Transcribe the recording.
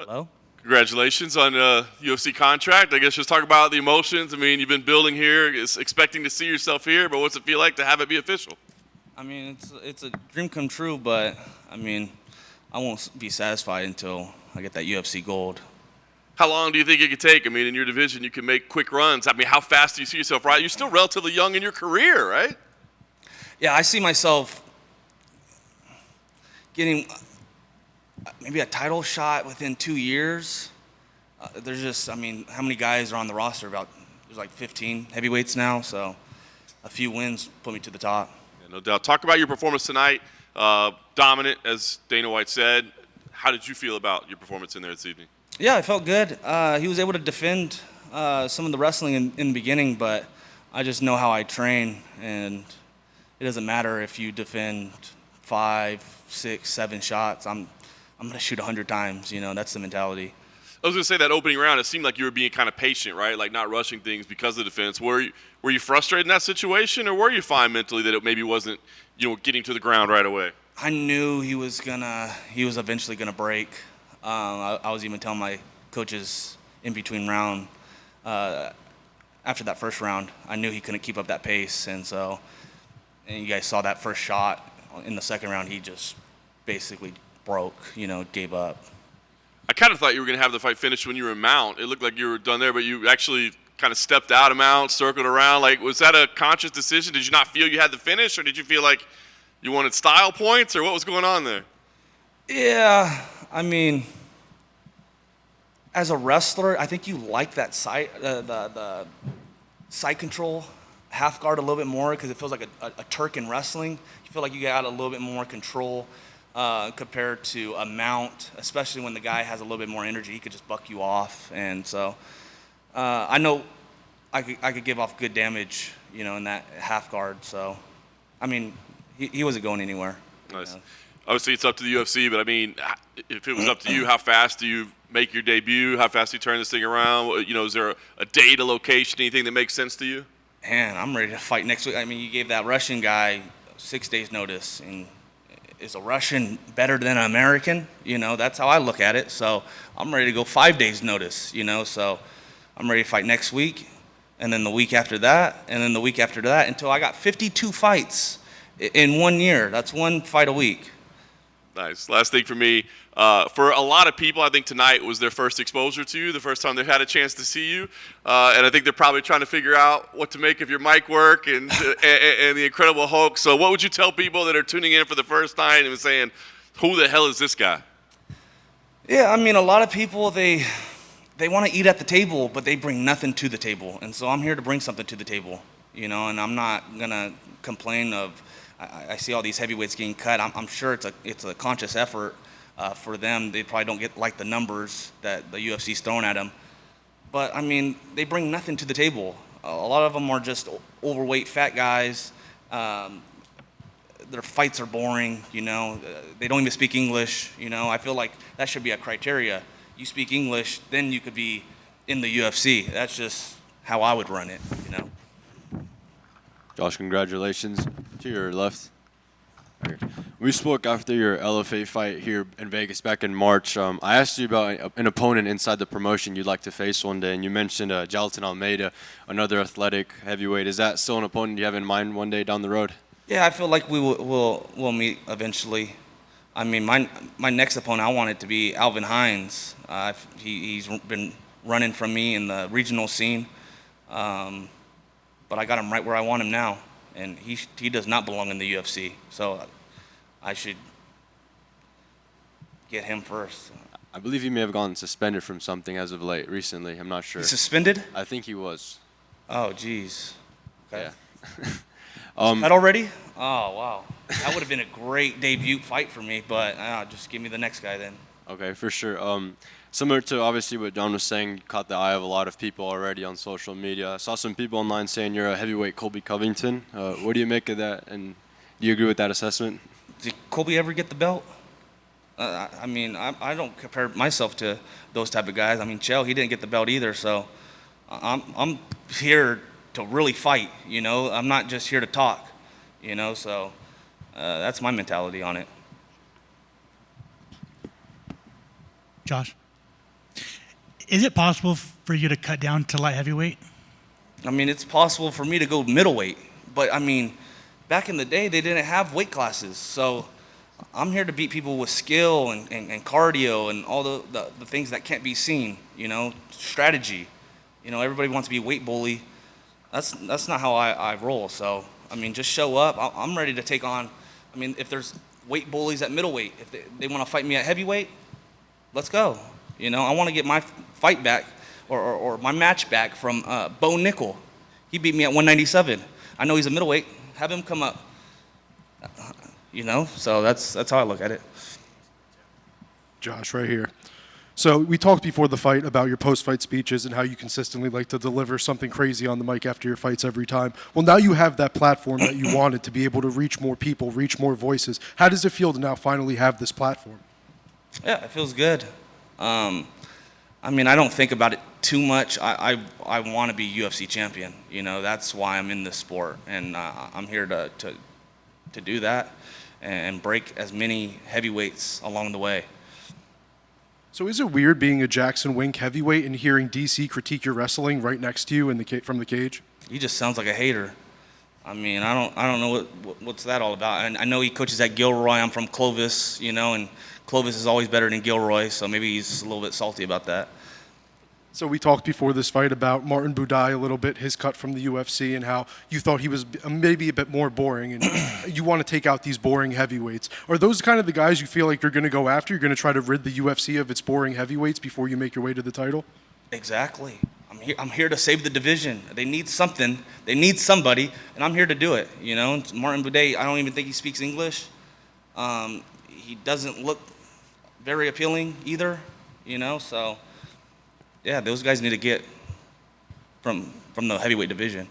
Hello? Congratulations on UFC contract. I guess just talk about the emotions. I mean, you've been building here, expecting to see yourself here, but what's it feel like to have it be official? I mean, it's a dream come true, but I mean, I won't be satisfied until I get that UFC gold. How long do you think it could take? I mean, in your division, you can make quick runs. I mean, how fast do you see yourself, right? You're still relatively young in your career, right? Yeah, I see myself getting maybe a title shot within 2 years. There's just, I mean, how many guys are on the roster? There's like 15 heavyweights now, so a few wins put me to the top. Yeah, no doubt. Talk about your performance tonight. Dominant, as Dana White said. How did you feel about your performance in there this evening? Yeah, I felt good. He was able to defend some of the wrestling in the beginning, but I just know how I train, and it doesn't matter if you defend 5, 6, 7 shots. I'm going to shoot 100 times. You know, that's the mentality. I was going to say that opening round, it seemed like you were being kind of patient, right? Like not rushing things because of the defense. Were you frustrated in that situation, or were you fine mentally that it maybe wasn't, getting to the ground right away? I knew he was eventually gonna break. I was even telling my coaches in between round, after that first round, I knew he couldn't keep up that pace, and you guys saw that first shot in the second round. He just basically broke, gave up. I kind of thought you were going to have the fight finished when you were in mount. It looked like you were done there, but you actually kind of stepped out of mount, circled around. Like, was that a conscious decision? Did you not feel you had the finish, or did you feel like you wanted style points, or what was going on there? Yeah, I mean, as a wrestler, I think you like that side, the side control, half guard a little bit more because it feels like a Turk in wrestling. You feel like you got a little bit more control compared to a mount, especially when the guy has a little bit more energy. He could just buck you off, and so I know I could give off good damage, in that half guard. So, I mean, he wasn't going anywhere. Nice. Obviously, it's up to the UFC, but I mean, if it was up to you, how fast do you make your debut? How fast do you turn this thing around? Is there a date, a location, anything that makes sense to you? Man, I'm ready to fight next week. I mean, you gave that Russian guy 6 days notice, and is a Russian better than an American? That's how I look at it. So I'm ready to go 5 days notice, so I'm ready to fight next week, and then the week after that, and then the week after that, until I got 52 fights in 1 year. That's one fight a week. Nice. Last thing for me, for a lot of people, I think tonight was their first exposure to you, the first time they've had a chance to see you, and I think they're probably trying to figure out what to make of your mic work and the Incredible Hulk. So what would you tell people that are tuning in for the first time and saying, who the hell is this guy? Yeah, I mean, a lot of people, they want to eat at the table, but they bring nothing to the table, and so I'm here to bring something to the table, and I'm not going to complain of I see all these heavyweights getting cut. I'm sure it's a conscious effort for them. They probably don't get like the numbers that the UFC's throwing at them. But I mean, they bring nothing to the table. A lot of them are just overweight, fat guys. Their fights are boring. They don't even speak English. I feel like that should be a criteria. You speak English, then you could be in the UFC. That's just how I would run it. Josh, congratulations. To your left. We spoke after your LFA fight here in Vegas back in March. I asked you about an opponent inside the promotion you'd like to face one day, and you mentioned Jalton Almeida, another athletic heavyweight. Is that still an opponent you have in mind one day down the road? Yeah, I feel like we'll meet eventually. I mean, my next opponent, I want it to be Alvin Hines. He's been running from me in the regional scene, but I got him right where I want him now. And he does not belong in the UFC, so I should get him first. I believe he may have gone suspended from something as of late, recently. I'm not sure. He's suspended? I think he was. Oh, jeez. Okay. Yeah. That already? Oh, wow. That would have been a great debut fight for me, but just give me the next guy then. Okay, for sure. Similar to obviously what John was saying, you caught the eye of a lot of people already on social media. I saw some people online saying you're a heavyweight Colby Covington. What do you make of that, and do you agree with that assessment? Did Colby ever get the belt? I mean, I don't compare myself to those type of guys. I mean, Chael, he didn't get the belt either, so I'm here to really fight, I'm not just here to talk, so that's my mentality on it. Josh? Is it possible for you to cut down to light heavyweight? I mean, it's possible for me to go middleweight, but I mean, back in the day, they didn't have weight classes. So I'm here to beat people with skill and cardio and all the things that can't be seen, strategy. Everybody wants to be a weight bully. That's not how I roll. So, I mean, just show up. I'm ready to take on, if there's weight bullies at middleweight, if they want to fight me at heavyweight, let's go. I want to get my fight back or my match back from Bo Nickel. He beat me at 197. I know he's a middleweight. Have him come up. So that's how I look at it. Josh, right here. So we talked before the fight about your post-fight speeches and how you consistently like to deliver something crazy on the mic after your fights every time. Well, now you have that platform that you wanted to be able to reach more people, reach more voices. How does it feel to now finally have this platform? Yeah, it feels good. I don't think about it too much. I want to be UFC champion. That's why I'm in this sport, and I'm here to do that and break as many heavyweights along the way. So is it weird being a Jackson Wink heavyweight and hearing DC critique your wrestling right next to you from the cage? He just sounds like a hater. I don't know what's that all about. And I know he coaches at Gilroy. I'm from Clovis, and Clovis is always better than Gilroy, so maybe he's a little bit salty about that. So we talked before this fight about Martin Budai a little bit, his cut from the UFC, and how you thought he was maybe a bit more boring, and you want to take out these boring heavyweights. Are those kind of the guys you feel like you're going to go after? You're going to try to rid the UFC of its boring heavyweights before you make your way to the title? Exactly. I'm here to save the division. They need something. They need somebody, and I'm here to do it. Martin Budai, I don't even think he speaks English. He doesn't look very appealing either, so... Yeah, those guys need to get from the heavyweight division.